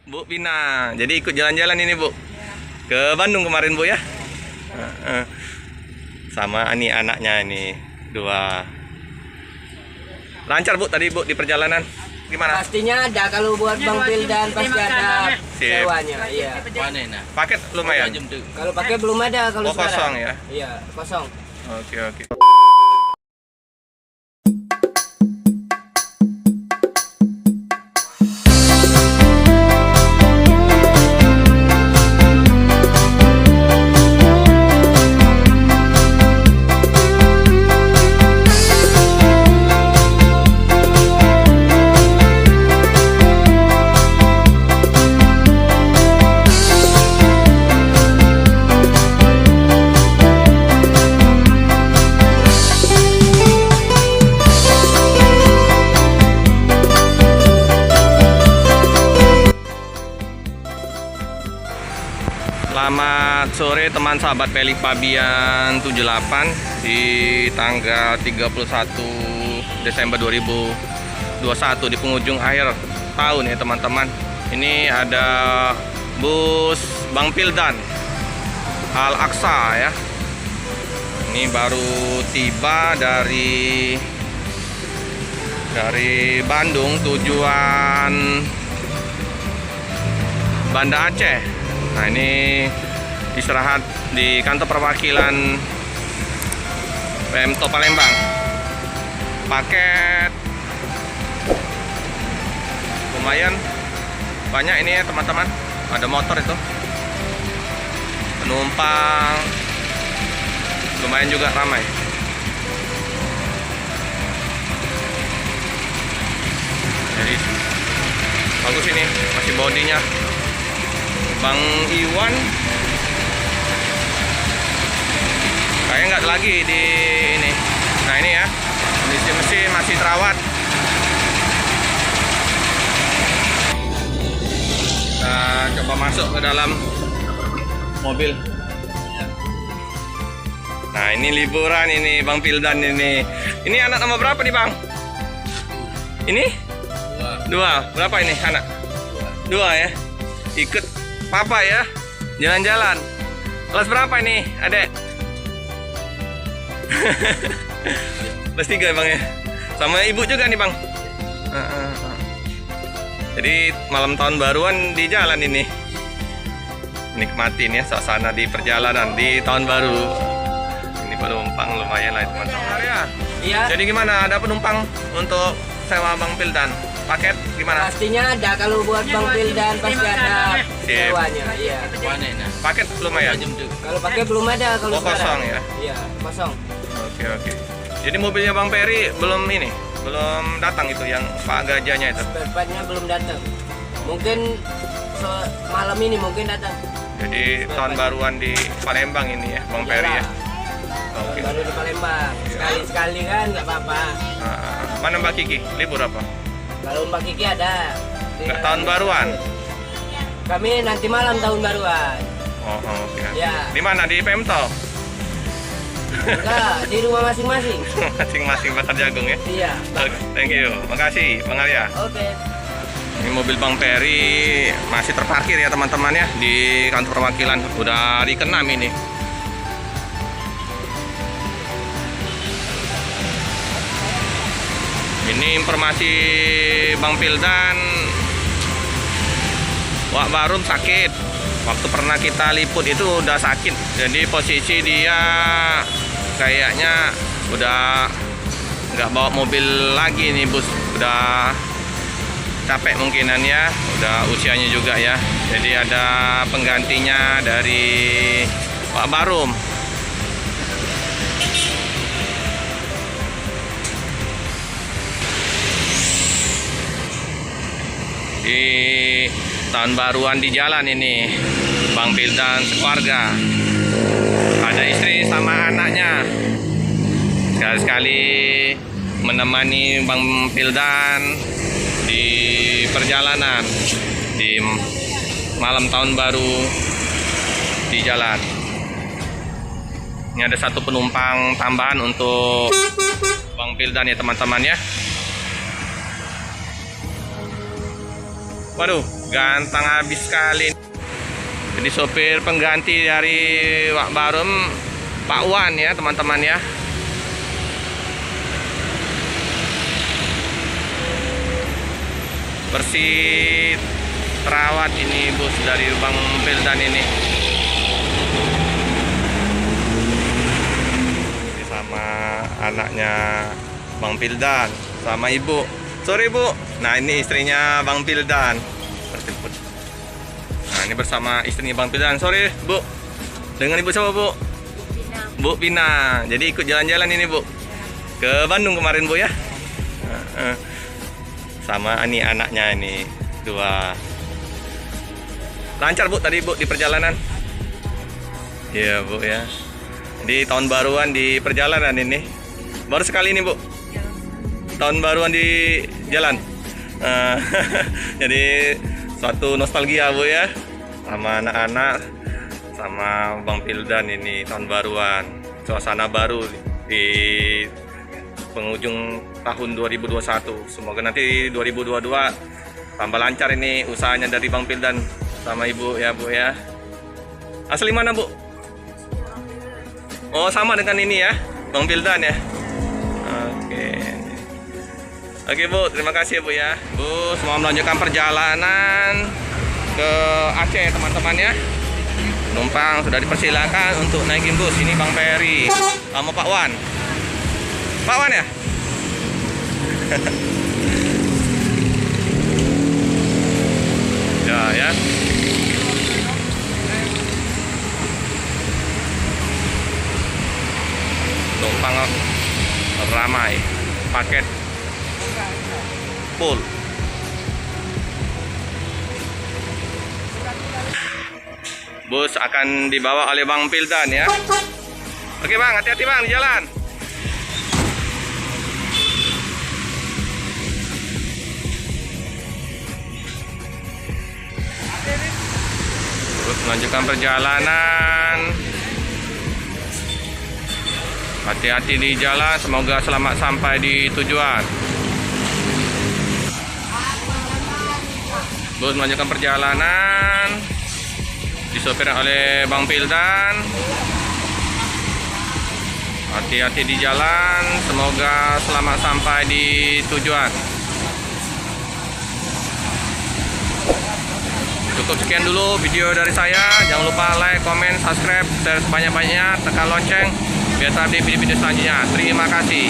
Bu Pina. Jadi ikut jalan-jalan ini, Bu. Ke Bandung kemarin, Bu ya. Sama ini anaknya ini dua. Lancar, Bu, tadi, Bu, di perjalanan. Gimana? Pastinya ada kalau buat Bang Pildan pasti ada sewanya. Iya. Paket lumayan. Kalau pakai belum ada kalau sekarang. Kosong ya. Iya, kosong. Oke. Selamat sore teman sahabat Pelik Pabian 78 di tanggal 31 Desember 2021 di penghujung akhir tahun ya teman-teman. Ini ada bus Bang Pildan Al-Aqsa ya. Ini baru tiba dari Bandung tujuan Banda Aceh. Nah, ini istirahat di kantor perwakilan Pemto Palembang. Paket lumayan banyak ini ya teman-teman. Ada motor itu. Penumpang lumayan juga ramai. Jadi bagus ini, masih bodinya. Bang Iwan kayaknya nggak lagi di ini. Nah ini ya, kondisi mesin masih terawat. Nah, coba masuk ke dalam mobil. Nah ini liburan ini Bang Pildan ini. Ini anak nomor berapa nih Bang? Ini? Dua. Berapa ini anak? Dua ya. Ikut Papa ya, jalan-jalan. Kelas berapa ini, adek? Kelas 3 Bang ya. Sama ibu juga nih Bang. Jadi malam tahun baruan di jalan ini. Nikmatin ya suasana di perjalanan di tahun baru. Ini penumpang lumayan lah teman-teman ya. Iya. Jadi gimana? Ada penumpang untuk sewa Bang Pildan? Paket gimana? Pastinya ada kalau buat Bang Pildan pasti ada sewanya. Iya. Paket lumayan. Kalau pakai belum ada kalau sekarang. Kosong ya. Iya, kosong. Oke. Jadi mobilnya Bang Peri belum datang itu yang Pak Gajahnya itu. Spare-nya belum datang. Mungkin malam ini mungkin datang. Jadi tahun baruan di Palembang ini ya Bang Peri ya. Oke. Baru di Palembang. Sekali-sekali kan nggak apa-apa. Mana Mbak Kiki? Libur apa? Kalau Mbak Kiki ada. Nggak tahun baruan? Kami nanti malam tahun baruan. Oke. Ya. Di mana? Di Pemto? Enggak, di rumah masing-masing. Masing-masing bakar jagung ya? Iya. Oke, thank you. Makasih Bang Arya. Oke. Ini mobil Bang Peri masih terparkir ya teman-teman ya di kantor perwakilan. Udah hari ke-6 ini. Ini informasi Bang Pildan, Wak Barum sakit. Waktu pernah kita liput itu udah sakit. Jadi posisi dia kayaknya udah nggak bawa mobil lagi nih bus. Udah capek mungkinan ya. Udah usianya juga ya. Jadi ada penggantinya dari Wak Barum. Di tahun baruan di jalan ini Bang Pildan sekeluarga, ada istri sama anaknya, sekali-sekali menemani Bang Pildan di perjalanan di malam tahun baru di jalan. Ini ada satu penumpang tambahan untuk Bang Pildan ya teman-teman ya. Waduh, ganteng habis sekali. Jadi sopir pengganti dari Wak Barum, Pak Wan ya teman-teman ya. Bersih terawat ini bus dari Bang Pildan ini. Ini sama anaknya Bang Pildan sama ibu. Sorry bu. Nah ini istrinya Bang Pildan. Nah ini bersama istrinya Bang Pildan. Sorry bu. Dengan ibu siapa bu? Bu Pina. Jadi ikut jalan-jalan ini bu. Ke Bandung kemarin bu ya. Sama ini anaknya ini dua. Lancar bu tadi bu di perjalanan. Iya bu ya. Di tahun baruan di perjalanan ini. Baru sekali ini bu. Tahun baruan di jalan. Jadi suatu nostalgia bu ya. Sama anak-anak, sama Bang Pildan ini tahun baruan. Suasana baru di penghujung tahun 2021. Semoga nanti 2022 tambah lancar ini usahanya dari Bang Pildan sama ibu ya bu ya. Asli mana bu? Oh sama dengan ini ya Bang Pildan ya. Oke bu, terima kasih bu ya. Bu semua melanjutkan perjalanan ke Aceh teman-teman ya. Penumpang sudah dipersilakan untuk naikin bus. Ini Bang Peri sama Pak Wan. Pak Wan ya? Ya. Penumpang ramai, paket full. Bus akan dibawa oleh Bang Pildan ya. Oke bang, hati-hati bang di jalan. Terus melanjutkan perjalanan. Hati-hati di jalan, semoga selamat sampai di tujuan. Bus melanjutkan perjalanan, disopir oleh Bang Pildan. Hati-hati di jalan, semoga selamat sampai di tujuan. Cukup sekian dulu video dari saya. Jangan lupa like, comment, subscribe, share sebanyak-banyaknya, tekan lonceng biar terupdate video-video selanjutnya. Terima kasih.